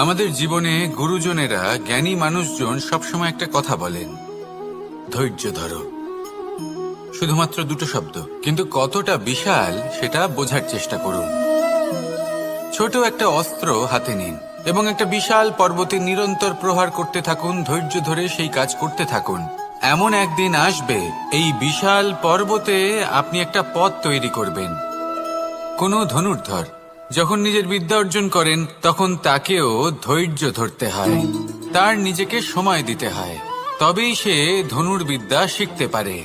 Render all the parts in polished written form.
আমাদের জীবনে গুরুজনেরা, জ্ঞানী মানুষজন সবসময় একটা কথা বলেন, ধৈর্য ধরো। শুধুমাত্র দুটো শব্দ, কিন্তু কতটা বিশাল সেটা বোঝার চেষ্টা করুন। ছোট একটা অস্ত্র হাতে নিন এবং একটা বিশাল পর্বতে নিরন্তর প্রহার করতে থাকুন। ধৈর্য ধরে সেই কাজ করতে থাকুন। এমন একদিন আসবে, এই বিশাল পর্বতে আপনি একটা পথ তৈরি করবেন। কোনো ধনুর্ধর যখন নিজের বিদ্যা অর্জন করেন, তখন তাকেও ধৈর্য ধরতে হয়, তার নিজেকে সময় দিতে হয়, তবেই সে ধনুর্বিদ্যা শিখতে পারে।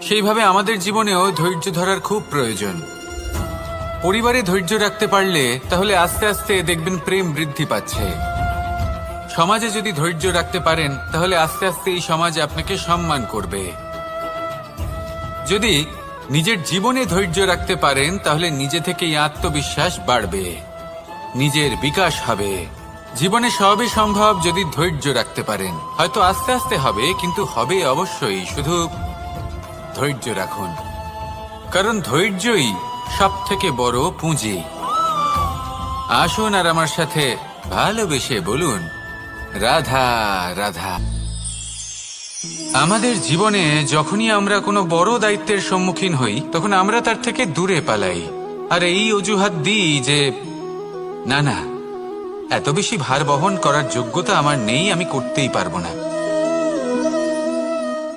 সেইভাবে আমাদের জীবনেও ধৈর্য ধরার খুব প্রয়োজন। পরিবারে ধৈর্য রাখতে পারলে তাহলে আস্তে আস্তে দেখবেন প্রেম বৃদ্ধি পাচ্ছে। সমাজে যদি ধৈর্য রাখতে পারেন তাহলে আস্তে আস্তে এই সমাজ আপনাকে সম্মান করবে। যদি নিজের জীবনে ধৈর্য রাখতে পারেন তাহলে নিজে থেকেই আত্মবিশ্বাস বাড়বে, নিজের বিকাশ হবে। জীবনে সবই সম্ভব যদি ধৈর্য রাখতে পারেন। হয়তো আস্তে আস্তে হবে, কিন্তু হবে অবশ্যই। শুধু ধৈর্য রাখুন, কারণ ধৈর্যই সব থেকে বড় পুঁজি। আসুন আর আমার সাথে ভালোবেসে বলুন, রাধা রাধা। আমাদের জীবনে যখনই আমরা কোনো বড় দায়িত্বের সম্মুখীন হই, তখন আমরা তার থেকে দূরে পালাই আর এই অজুহাত দিই যে না না, এত বেশি ভার বহন করার যোগ্যতা আমার নেই, আমি করতেই পারবো না।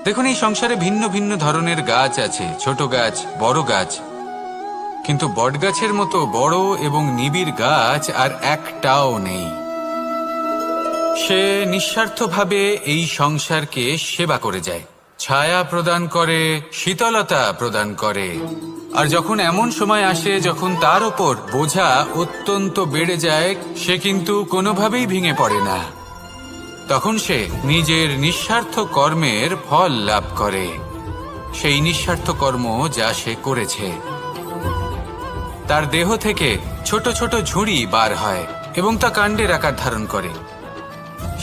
দেখুন, এই সংসারে ভিন্ন ভিন্ন ধরনের গাছ আছে, ছোট গাছ, বড় গাছ, কিন্তু বটগাছের মতো বড় এবং নিবিড় গাছ আর একটাও নেই। সে নিঃস্বার্থভাবে এই সংসারকে সেবা করে যায়, ছায়া প্রদান করে, শীতলতা প্রদান করে। আর যখন এমন সময় আসে যখন তার ওপর বোঝা অত্যন্ত বেড়ে যায়, সে কিন্তু কোনোভাবেই ভেঙে পড়ে না। তখন সে নিজের নিঃস্বার্থ কর্মের ফল লাভ করে, সেই নিঃস্বার্থ কর্ম যা সে করেছে। তার দেহ থেকে ছোট ছোট ঝুড়ি বার হয় এবং তা কাণ্ডের আকার ধারণ করে।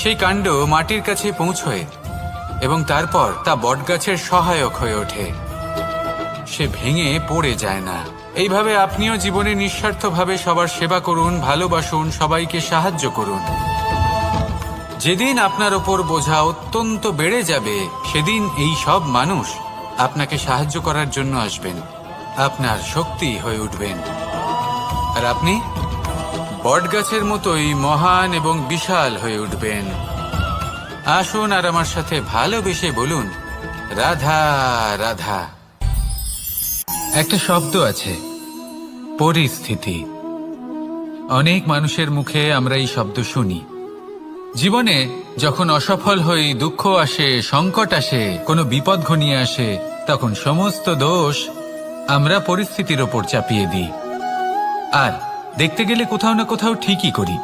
সেই কাণ্ড মাটির কাছে পৌঁছয় এবং তারপর তা বটগাছের সহায়ক হয়ে ওঠে। সে ভেঙে পড়ে যায় না। এইভাবে আপনিও জীবনে নিঃস্বার্থভাবে সবার সেবা করুন, ভালোবাসুন, সবাইকে সাহায্য করুন। যেদিন আপনার ওপর বোঝা অত্যন্ত বেড়ে যাবে, সেদিন এই সব মানুষ আপনাকে সাহায্য করার জন্য আসবেন, আপনার শক্তি হয়ে উঠবেন, আর আপনি বটগাছের মতোই মহান এবং বিশাল হয়ে উঠবেন। আসুন আর আমার সাথে ভালোবেসে বলুন, রাধা রাধা। একটা শব্দ আছে, পরিস্থিতি। অনেক মানুষের মুখে আমরা এই শব্দ শুনি। জীবনে যখন অসফল হই, দুঃখ আসে, সংকট আসে, কোনো বিপদ ঘনিয়ে আসে, তখন সমস্ত দোষ আমরা পরিস্থিতির ওপর চাপিয়ে দিই। আর দেখতে গেলে কোথাও না কোথাও ঠিকই করি।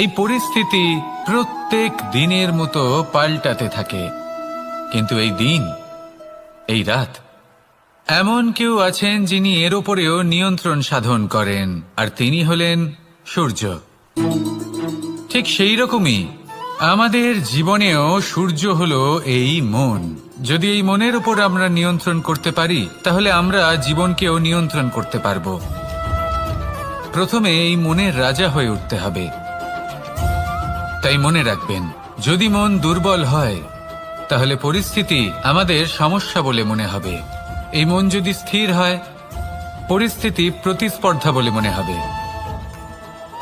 এই পরিস্থিতি প্রত্যেক দিনের মতো পাল্টাতে থাকে, কিন্তু এই দিন, এই রাত, এমন কেউ আছেন যিনি এর ওপরেও নিয়ন্ত্রণ সাধন করেন, আর তিনি হলেন সূর্য। ঠিক সেই রকমই আমাদের জীবনেও সূর্য হলো এই মন। যদি এই মনের উপর আমরা নিয়ন্ত্রণ করতে পারি, তাহলে আমরা জীবনকেও নিয়ন্ত্রণ করতে পারবো। প্রথমে এই মনের রাজা হয়ে উঠতে হবে। তাই মনে রাখবেন, যদি মন দুর্বল হয় তাহলে পরিস্থিতি আমাদের সমস্যা বলে মনে হবে। এই মন যদি স্থির হয়, পরিস্থিতি প্রতিস্পর্ধা বলে মনে হবে।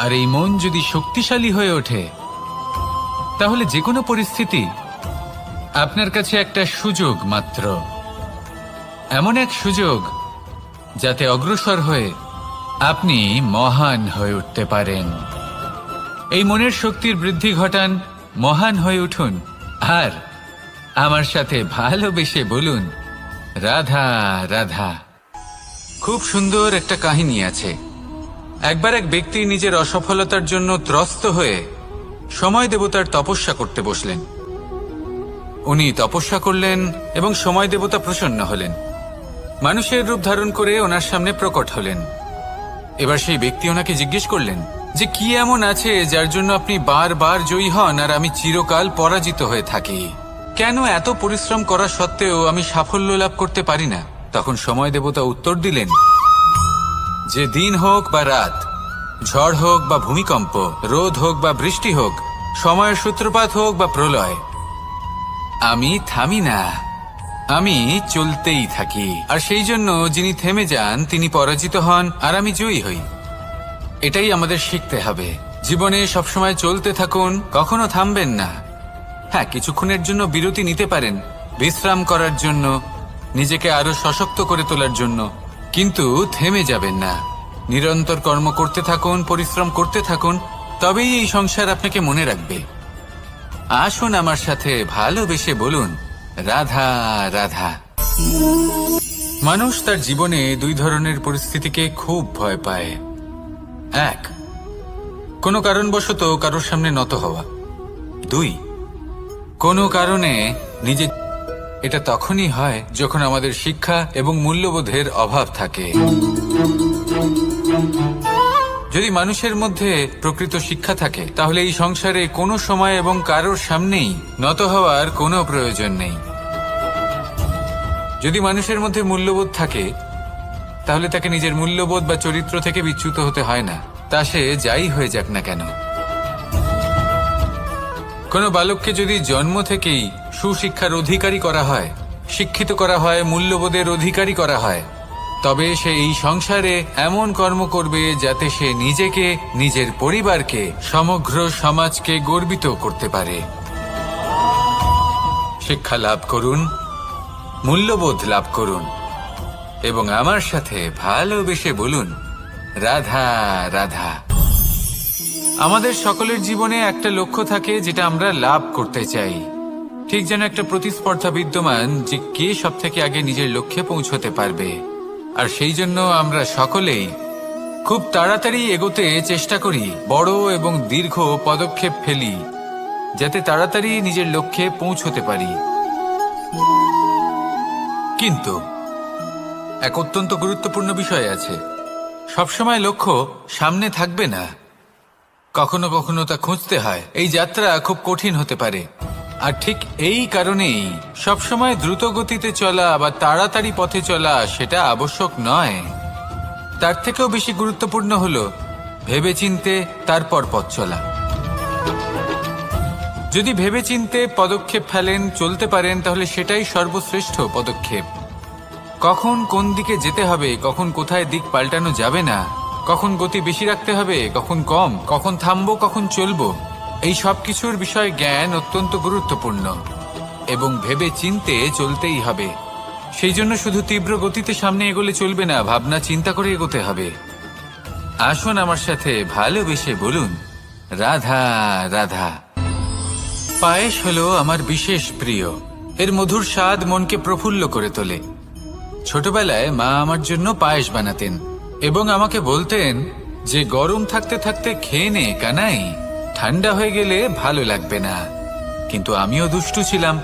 আর এই মন যদি শক্তিশালী হয়ে ওঠে, তাহলে যে কোনো পরিস্থিতি আপনার কাছে একটা সুযোগ মাত্র, এমন এক সুযোগ যাতে অগ্রসর হয়ে আপনি মহান হয়ে উঠতে পারেন। এই মনের শক্তির বৃদ্ধি ঘটান, মহান হয়ে উঠুন, আর আমার সাথে ভালোবেসে বলুন, রাধা রাধা। খুব সুন্দর একটা কাহিনী আছে। একবার এক ব্যক্তি নিজের অসফলতার জন্য ত্রস্ত হয়ে সময় দেবতার তপস্যা করতে বসলেন। উনি তপস্যা করলেন এবং সময় দেবতা প্রসন্ন হলেন, মানুষের রূপ ধারণ করে ওনার সামনে প্রকট হলেন। এবার সেই ব্যক্তি ওনাকে জিজ্ঞেস করলেন যে কি এমন আছে যার জন্য আপনি বারবার জয়ী হন আর আমি চিরকাল পরাজিত হয়ে থাকি? কেন এত পরিশ্রম করা সত্ত্বেও আমি সাফল্য লাভ করতে পারি না? তখন সময় দেবতা উত্তর দিলেন যে দিন হোক বা রাত, ঝড় হোক বা ভূমিকম্প, রোদ হোক বা বৃষ্টি হোক, সময়ের সূত্রপাত হোক বা প্রলয়, আমি থামি না, আমি চলতেই থাকি। আর সেই জন্য যিনি থেমে যান তিনি পরাজিত হন, আর আমি জয়ী হই। এটাই আমাদের শিখতে হবে। জীবনে সবসময় চলতে থাকুন, কখনো থামবেন না। হ্যাঁ, কিছুক্ষণের জন্য বিরতি নিতে পারেন, বিশ্রাম করার জন্য, নিজেকে আরো সশক্ত করে তোলার জন্য, কিন্তু থেমে যাবেন না। নিরন্তর কর্ম করতে থাকুন, পরিশ্রম করতে থাকুন, তবেই এই সংসার আপনাকে মনে রাখবে। আসুন আমার সাথে ভালোবেসে বলুন, রাধা রাধা। মানুষ তার জীবনে দুই ধরনের পরিস্থিতিকে খুব ভয় পায়। এক, কোনো কারণবশত কারোর সামনে নত হওয়া। দুই, কোনো কারণে নিজে। এটা তখনই হয় যখন আমাদের শিক্ষা এবং মূল্যবোধের অভাব থাকে। যদি মানুষের মধ্যে প্রকৃত শিক্ষা থাকে, তাহলে এই সংসারে কোনো সময় এবং কারোর সামনেই নত হওয়ার কোনো প্রয়োজন নেই। যদি মানুষের মধ্যে মূল্যবোধ থাকে, তাহলে তাকে নিজের মূল্যবোধ বা চরিত্র থেকে বিচ্যুত হতে হয় না, তা সে যাই হয়ে যাক না কেন। কোনো বালককে যদি জন্ম থেকেই সুশিক্ষার অধিকারী করা হয়, শিক্ষিত করা হয়, মূল্যবোধের অধিকারী করা হয়, তবে সে এই সংসারে এমন কর্ম করবে যাতে সে নিজেকে, নিজের পরিবারকে, সমগ্র সমাজকে গর্বিত করতে পারে। শিক্ষা লাভ করুন, মূল্যবোধ লাভ করুন, এবং আমার সাথে ভালোবেসে বলুন, রাধা রাধা। আমাদের সকলের জীবনে একটা লক্ষ্য থাকে যেটা আমরা লাভ করতে চাই। ঠিক যেন একটা প্রতিস্পর্ধা বিদ্যমান যে কে সব থেকে আগে নিজের লক্ষ্যে পৌঁছতে পারবে। আর সেই জন্য আমরা সকলেই খুব তাড়াতাড়ি এগোতে চেষ্টা করি, বড় এবং দীর্ঘ পদক্ষেপ ফেলি, যাতে তাড়াতাড়ি নিজের লক্ষ্যে পৌঁছতে পারি। কিন্তু এক অত্যন্ত গুরুত্বপূর্ণ বিষয় আছে, সবসময় লক্ষ্য সামনে থাকবে না, কখনো কখনো তা খুঁজতে হয়। এই যাত্রা খুব কঠিন হতে পারে, আর ঠিক এই কারণেই সবসময় দ্রুত গতিতে চলা বা তাড়াতাড়ি পথে চলা সেটা আবশ্যক নয়। তার থেকেও বেশি গুরুত্বপূর্ণ হলো ভেবেচিন্তে তারপর পথ চলা। যদি ভেবেচিন্তে পদক্ষেপ ফেলেন, চলতে পারেন, তাহলে সেটাই সর্বশ্রেষ্ঠ পদক্ষেপ। কখন কোন দিকে যেতে হবে, কখন কোথায় দিক পাল্টানো যাবে না, কখন গতি বেশি রাখতে হবে, কখন কম, কখন থামবো, কখন চলবো, এই সব কিছুর বিষয়ে জ্ঞান অত্যন্ত গুরুত্বপূর্ণ, এবং ভেবে চিন্তে চলতেই হবে। সেই জন্য শুধু তীব্র গতিতে সামনে এগোলে চলবে না, ভাবনা চিন্তা করে এগোতে হবে। আসুন আমার সাথে ভালোবেসে বলুন, রাধা রাধা। পায়েস হলো আমার বিশেষ প্রিয়। এর মধুর স্বাদ মনকে প্রফুল্ল করে তোলে। ছোটবেলায় মা আমার জন্য পায়েস বানাতেন এবং আমাকে বলতেন যে গরম থাকতে থাকতে খেয়ে নে কানাই, ঠান্ডা হয়ে গেলে ভালো লাগবে না। কিন্তু আমিও দুষ্টু ছিলাম,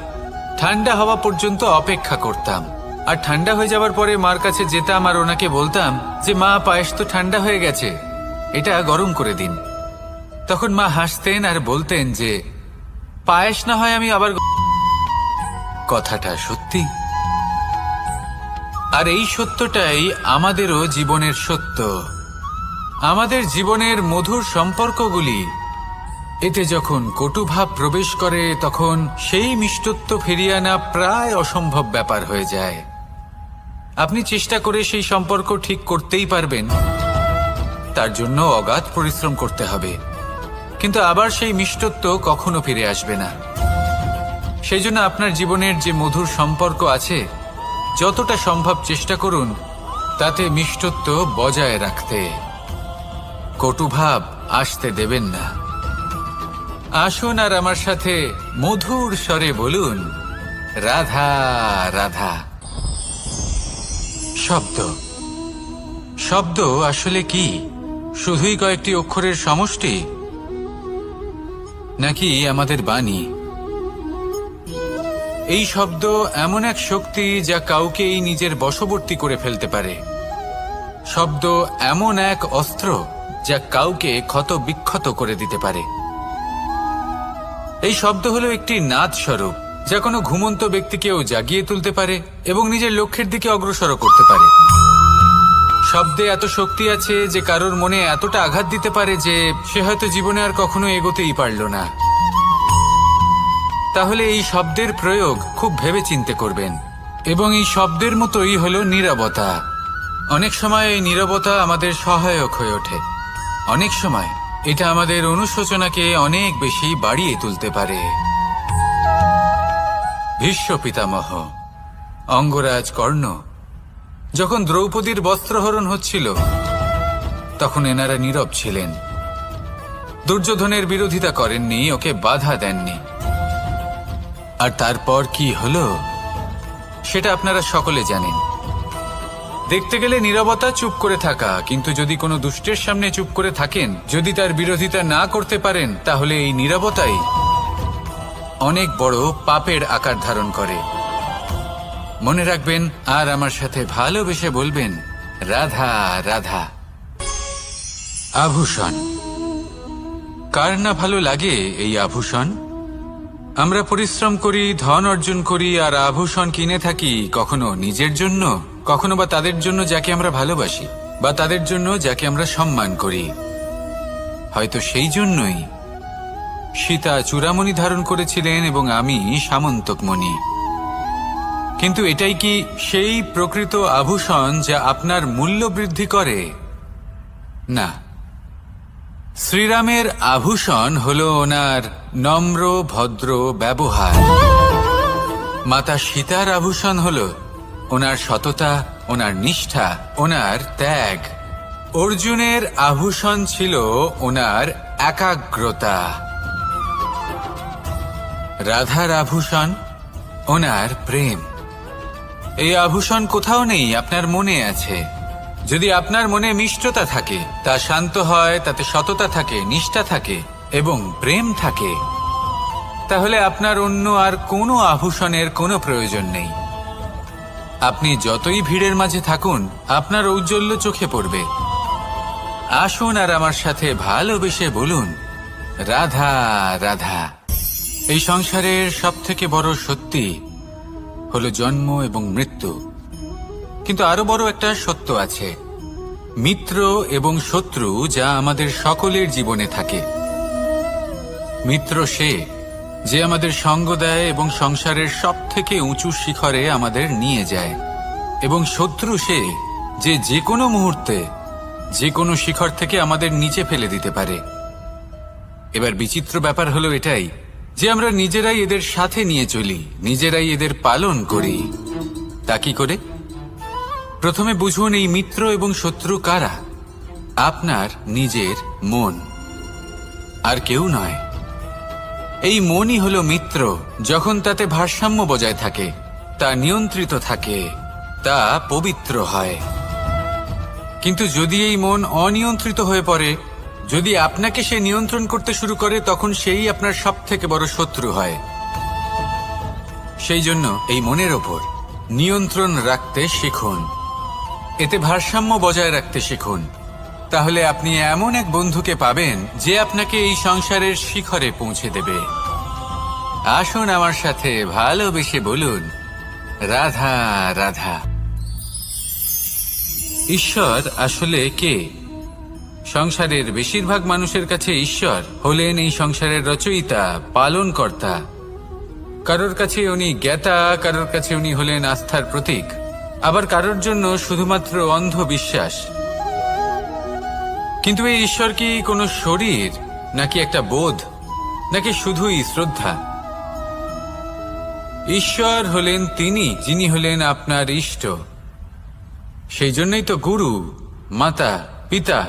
ঠান্ডা হওয়া পর্যন্ত অপেক্ষা করতাম, আর ঠান্ডা হয়ে যাবার পরে মার কাছে যেতাম আর ওনাকে বলতাম যে মা, পায়েস তো ঠান্ডা হয়ে গেছে, এটা গরম করে দিন। তখন মা হাসতেন আর বলতেন যে পায়েস না হয় আমি আবার। কথাটা সত্যি, আর এই সত্যটাই আমাদেরও জীবনের সত্য। আমাদের জীবনের মধুর সম্পর্কগুলি, এতে যখন কটুভাব প্রবেশ করে তখন সেই মিষ্টত্ব ফিরিয়ে আনা প্রায় অসম্ভব ব্যাপার হয়ে যায়। আপনি চেষ্টা করে সেই সম্পর্ক ঠিক করতেই পারবেন, তার জন্য অগাধ পরিশ্রম করতে হবে, কিন্তু আবার সেই মিষ্টত্ব কখনো ফিরে আসবে না। সেই জন্য আপনার জীবনের যে মধুর সম্পর্ক আছে, যতটা সম্ভব চেষ্টা করুন তাতে মিষ্টত্ব বজায় রাখতে। কটুভাব আসতে দেবেন না। আসুন আর আমার সাথে মধুর স্বরে বলুন, রাধা রাধা। শব্দ, শব্দ আসলে কি? শুধুই কয়েকটি অক্ষরের সমষ্টি, নাকি আমাদের বাণী? এই শব্দ এমন এক শক্তি যা কাউকেই নিজের বশবর্তী করে ফেলতে পারে। শব্দ এমন এক অস্ত্র যা কাউকে ক্ষত বিক্ষত করে দিতে পারে। এই শব্দ হলো একটি নাদ স্বরূপ যা কোনো ঘুমন্ত ব্যক্তিকেও জাগিয়ে তুলতে পারে এবং নিজের লক্ষ্যের দিকে অগ্রসর করতে পারে। শব্দে এত শক্তি আছে যে কারোর মনে এতটা আঘাত দিতে পারে যে সে হয়তো জীবনে আর কখনো এগোতেই পারল না। তাহলে এই শব্দের প্রয়োগ খুব ভেবেচিন্তে করবেন। এবং এই শব্দের মতোই হলো নীরবতা। অনেক সময় এই নীরবতা আমাদের সহায়ক হয়ে ওঠে। অনেক সময় এটা আমাদের অনুশোচনাকে অনেক বেশি বাড়িয়ে তুলতে পারে। ভীষ্ম পিতামহ, অঙ্গরাজ কর্ণ যখন দ্রৌপদীর বস্ত্রহরণ হচ্ছিল তখন এনারা নীরব ছিলেন। দুর্যোধনের বিরোধিতা করেননি, ওকে বাধা দেননি। আর তারপর কি হলো সেটা আপনারা সকলে জানেন। দেখতে গেলে নীরবতা চুপ করে থাকা, কিন্তু যদি কোনো দুষ্টের সামনে চুপ করে থাকেন, যদি তার বিরোধিতা না করতে পারেন, তাহলে এই নীরবতাই অনেক বড় পাপের আকার ধারণ করে। মনে রাখবেন আর আমার সাথে ভালোবেসে বলবেন, রাধা রাধা। আভূষণ। কার না ভালো লাগে এই আভূষণ? আমরা পরিশ্রম করি, ধন অর্জন করি আর আভূষণ কিনে থাকি, কখনো নিজের জন্য, কখনো বা তাদের জন্য যাকে আমরা ভালোবাসি, বা তাদের জন্য যাকে আমরা সম্মান করি। হয়তো সেই জন্যই সীতা চূড়ামণি ধারণ করেছিলেন এবং আমি সামন্তকমণি। কিন্তু এটাই কি সেই প্রকৃত আভূষণ যা আপনার মূল্য বৃদ্ধি করে? না। শ্রীরামের আভূষণ হল ওনার নম্র ভদ্র ব্যবহার। মাতা সীতার আভূষণ হল ওনার সততা, ওনার নিষ্ঠা, ওনার ত্যাগ। অর্জুনের আভূষণ ছিল ওনার একাগ্রতা। রাধার আভূষণ ওনার প্রেম। এই আভূষণ কোথাও নেই, আপনার মনে আছে। যদি আপনার মনে মিষ্টতা থাকে, তা শান্ত হয়, তাতে সততা থাকে, নিষ্ঠা থাকে এবং প্রেম থাকে, তাহলে আপনার অন্য আর কোনো আভূষণের কোনো প্রয়োজন নেই। আপনি যতই ভিড়ের মাঝে থাকুন, আপনার ঔজ্জ্বল্য চোখে পড়বে। আসুন আর আমার সাথে ভালোবেসে বলুন, রাধা রাধা। এই সংসারের সবথেকে বড় সত্যি হলো জন্ম এবং মৃত্যু। কিন্তু আরো বড় একটা সত্য আছে, মিত্র এবং শত্রু, যা আমাদের সকলের জীবনে থাকে। মিত্র সে যে আমাদের সঙ্গ দেয় এবং সংসারের সবথেকে উঁচু শিখরে আমাদের নিয়ে যায়, এবং শত্রু সে যে যে কোনো মুহূর্তে যে কোনো শিখর থেকে আমাদের নিচে ফেলে দিতে পারে। এবার বিচিত্র ব্যাপার হলো এটাই যে আমরা নিজেরাই এদের সাথে নিয়ে চলি, নিজেরাই এদের পালন করি। তা কি করে? প্রথমে বুঝুন এই মিত্র এবং শত্রু কারা। আপনার নিজের মন, আর কেউ নয়। এই মনই হলো মিত্র যখন তাতে ভারসাম্য বজায় থাকে, তা নিয়ন্ত্রিত থাকে, তা পবিত্র হয়। কিন্তু যদি এই মন অনিয়ন্ত্রিত হয়ে পড়ে, যদি আপনাকে সে নিয়ন্ত্রণ করতে শুরু করে, তখন সেই আপনার সবথেকে বড় শত্রু হয়। সেই জন্য এই মনের ওপর নিয়ন্ত্রণ রাখতে শিখুন, এতে ভারসাম্য বজায় রাখতে শিখুন। তাহলে আপনি এমন এক বন্ধুকে পাবেন যে আপনাকে এই সংসারের শিখরে পৌঁছে দেবে। আসুন আমার সাথে ভালোবেসে বলুন, রাধা রাধা। ঈশ্বর আসলে কে? সংসারের বেশিরভাগ মানুষের কাছে ঈশ্বর হলেন এই সংসারের রচয়িতা, পালনকর্তা। কারোর কাছে উনি জ্ঞাতা, কারোর কাছে উনি হলেন আস্থার প্রতীক, আবার কারোর জন্য শুধুমাত্র অন্ধ বিশ্বাস। কিন্তু এই ঈশ্বর কি কোনো শরীর, নাকি একটা বোধ, নাকি শুধুই শ্রদ্ধা? ঈশ্বর হলেন তিনি যিনি হলেন আপনার ইষ্ট। সেই জন্যই তো গুরু, মাতা, পিতা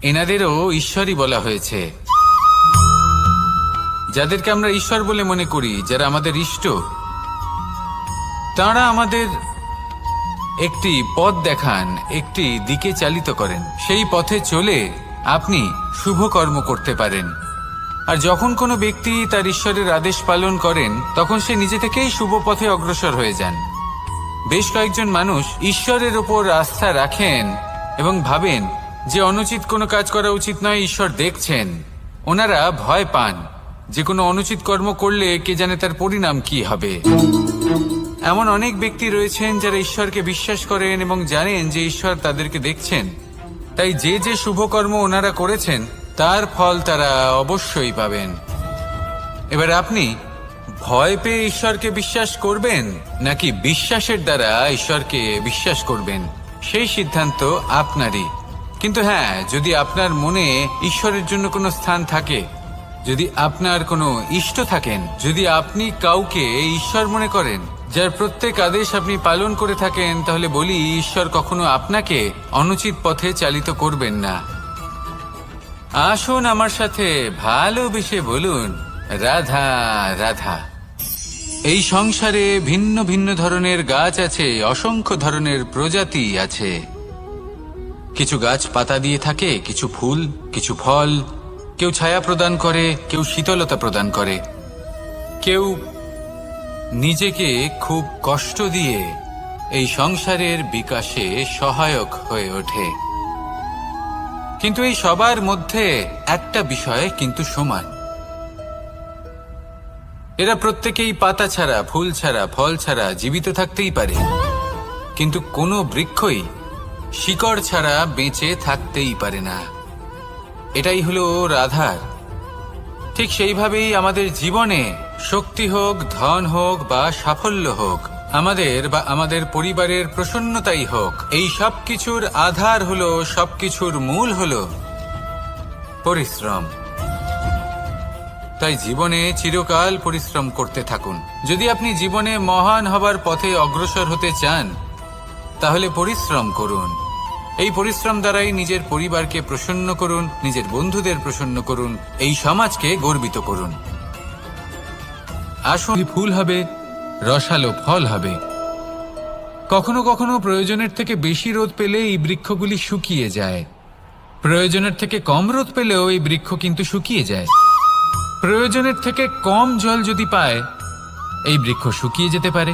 এনাদেরও ঈশ্বরই বলা হয়েছে। যাদেরকে আমরা ঈশ্বর বলে মনে করি, যারা আমাদের ইষ্ট, তাঁরা আমাদের একটি পথ দেখান, একটি দিকে চালিত করেন। সেই পথে চলে আপনি শুভ কর্ম করতে পারেন। আর যখন কোনো ব্যক্তি তার ঈশ্বরের আদেশ পালন করেন, তখন সে নিজে থেকেই শুভ পথে অগ্রসর হয়ে যান। বেশ কয়েকজন মানুষ ঈশ্বরের ওপর আস্থা রাখেন এবং ভাবেন যে অনুচিত কোনো কাজ করা উচিত নয়, ঈশ্বর দেখছেন। ওনারা ভয় পান যে কোনো অনুচিত কর্ম করলে কে জানে তার পরিণাম কি হবে। এমন অনেক ব্যক্তি রয়েছেন যারা ঈশ্বরকে বিশ্বাস করেন এবং জানেন যে ঈশ্বর তাদেরকে দেখছেন, তাই যে যে শুভকর্ম ওনারা করেছেন তার ফল তারা অবশ্যই পাবেন। এবার আপনি ভয় পেয়ে ঈশ্বরকে বিশ্বাস করবেন নাকি বিশ্বাসের দ্বারা ঈশ্বরকে বিশ্বাস করবেন, সেই সিদ্ধান্ত আপনারই। কিন্তু হ্যাঁ, যদি আপনার মনে ঈশ্বরের জন্য কোনো স্থান থাকে, যদি আপনার কোনো ইষ্ট থাকেন, যদি আপনি কাউকে ঈশ্বর মনে করেন, যার প্রত্যেক আদেশ আপনি পালন করে থাকেন, তাহলে বলি ঈশ্বর কখনো আপনাকে অনুচিত পথে চালিত করবেন না। আসুন আমার সাথে ভালোবেসে বলুন, রাধা রাধা। এই সংসারে ভিন্ন ভিন্ন ধরনের গাছ আছে, অসংখ্য ধরনের প্রজাতি আছে। কিছু গাছ পাতা দিয়ে থাকে, কিছু ফুল, কিছু ফল। কেউ ছায়া প্রদান করে, কেউ শীতলতা প্রদান করে, কেউ নিজেকে খুব কষ্ট দিয়ে এই সংসারের বিকাশে সহায়ক হয়ে ওঠে। কিন্তু এই সবার মধ্যে একটা বিষয় কিন্তু সমান, এরা প্রত্যেকেই পাতা ছাড়া, ফুল ছাড়া, ফল ছাড়া জীবিত থাকতেই পারে, কিন্তু কোনো বৃক্ষই শিকড় ছাড়া বেঁচে থাকতেই পারে না। এটাই হলো রাধার। ঠিক সেইভাবেই আমাদের জীবনে শক্তি হোক, ধন হোক বা সাফল্য হোক, আমাদের বা আমাদের পরিবারের প্রসন্নতাই হোক, এই সব কিছুর আধার হলো, সবকিছুর মূল হলো পরিশ্রম। তাই জীবনে চিরকাল পরিশ্রম করতে থাকুন। যদি আপনি জীবনে মহান হবার পথে অগ্রসর হতে চান, তাহলে পরিশ্রম করুন। এই পরিশ্রম দ্বারাই নিজের পরিবারকে প্রসন্ন করুন, নিজের বন্ধুদের প্রসন্ন করুন, এই সমাজকে গর্বিত করুন। আসুন, ফুল হবে, রসালো ফল হবে। কখনো কখনো প্রয়োজনের থেকে বেশি রোদ পেলে এই বৃক্ষগুলি শুকিয়ে যায়, প্রয়োজনের থেকে কম রোদ পেলেও এই বৃক্ষ কিন্তু শুকিয়ে যায়। প্রয়োজনের থেকে কম জল যদি পায়, এই বৃক্ষ শুকিয়ে যেতে পারে।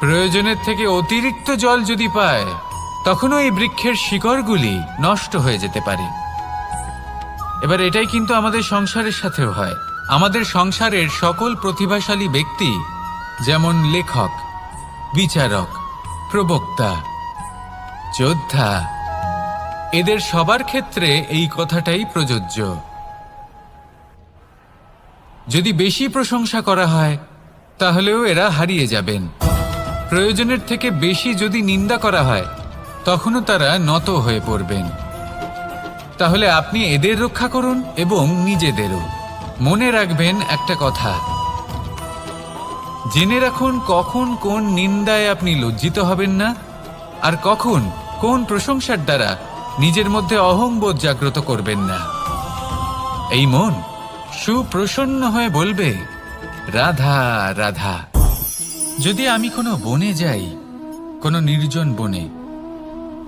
প্রয়োজনের থেকে অতিরিক্ত জল যদি পায়, তখনও এই বৃক্ষের শিকড়গুলি নষ্ট হয়ে যেতে পারে। এবার এটাই কিন্তু আমাদের সংসারের সাথেও হয়। আমাদের সংসারের সকল প্রতিভাশালী ব্যক্তি, যেমন লেখক, বিচারক, প্রবক্তা, যোদ্ধা, এদের সবার ক্ষেত্রে এই কথাটাই প্রযোজ্য। যদি বেশি প্রশংসা করা হয়, তাহলেও এরা হারিয়ে যাবেন। প্রয়োজনের থেকে বেশি যদি নিন্দা করা হয়, তখনও তারা নত হয়ে পড়বেন। তাহলে আপনি এদের রক্ষা করুন এবং নিজেদেরও। মনে রাখবেন একটা কথা, জেনে রাখুন কখন কোন নিন্দায় আপনি লজ্জিত হবেন না, আর কখন কোন প্রশংসার দ্বারা নিজের মধ্যে অহংবোধ জাগ্রত করবেন না। এই মন সুপ্রসন্ন হয়ে বলবে, রাধা রাধা। যদি আমি কোনো বনে যাই, কোনো নির্জন বনে,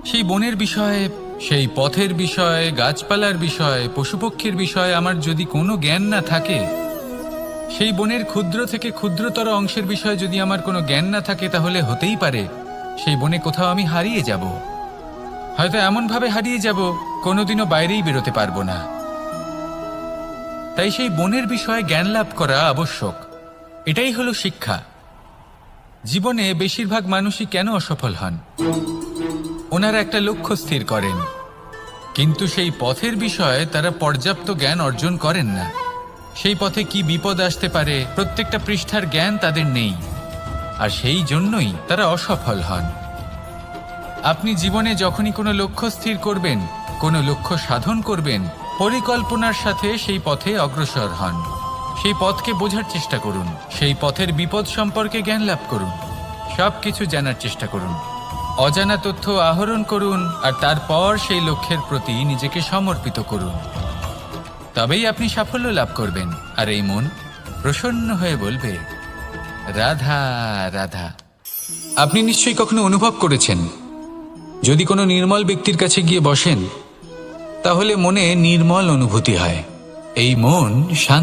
সেই বনের বিষয়ে, সেই পথের বিষয়ে, গাছপালার বিষয়ে, পশুপক্ষীর বিষয়ে আমার যদি কোনো জ্ঞান না থাকে, সেই বনের ক্ষুদ্র থেকে ক্ষুদ্রতর অংশের বিষয়ে যদি আমার কোনো জ্ঞান না থাকে, তাহলে হতেই পারে সেই বনে কোথাও আমি হারিয়ে যাব। হয়তো এমনভাবে হারিয়ে যাব, কোনোদিনও বাইরেই বেরোতে পারবো না। তাই সেই বনের বিষয়ে জ্ঞান লাভ করা আবশ্যক। এটাই হলো শিক্ষা। জীবনে বেশিরভাগ মানুষই কেন অসফল হন? ওনারা একটা লক্ষ্য স্থির করেন, কিন্তু সেই পথের বিষয়ে তারা পর্যাপ্ত জ্ঞান অর্জন করেন না। সেই পথে কি বিপদ আসতে পারে প্রত্যেকটা পৃষ্ঠার জ্ঞান তাদের নেই, আর সেই জন্যই তারা অসফল হন। আপনি জীবনে যখনই কোনো লক্ষ্য স্থির করবেন, কোনো লক্ষ্য সাধন করবেন, পরিকল্পনার সাথে সেই পথে অগ্রসর হন। সেই পথকে বোঝার চেষ্টা করুন, সেই পথের বিপদ সম্পর্কে জ্ঞান লাভ করুন, সবকিছু জানার চেষ্টা করুন, অজানা তথ্য আহরণ করুন, আর তারপর সেই লক্ষ্যের প্রতি নিজেকে সমর্পিত করুন। তবেই আপনি সাফল্য লাভ করবেন, আর এই মন প্রসন্ন হয়ে বলবে, রাধা রাধা। আপনি নিশ্চয়ই কখনো অনুভব করেছেন, যদি কোনো নির্মল ব্যক্তির কাছে গিয়ে বসেন, তাহলে মনে নির্মল অনুভূতি হয়। এই মন শান্ত।